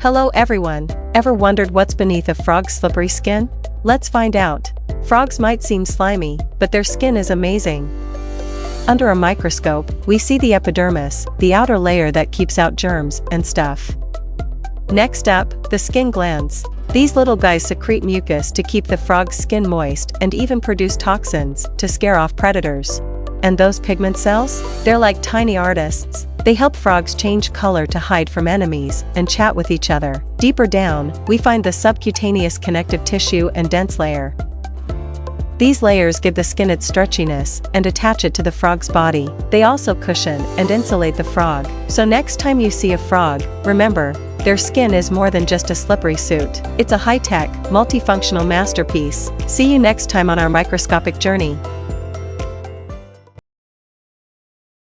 Hello everyone, ever wondered what's beneath a frog's slippery skin? Let's find out. Frogs might seem slimy, but their skin is amazing. Under a microscope, we see the epidermis, the outer layer that keeps out germs and stuff. Next up, the skin glands. These little guys secrete mucus to keep the frog's skin moist and even produce toxins to scare off predators. And those pigment cells? They're like tiny artists. They help frogs change color to hide from enemies and chat with each other. Deeper down, we find the subcutaneous connective tissue and dense layer. These layers give the skin its stretchiness and attach it to the frog's body. They also cushion and insulate the frog. So next time you see a frog, remember, their skin is more than just a slippery suit. It's a high-tech, multifunctional masterpiece. See you next time on our microscopic journey.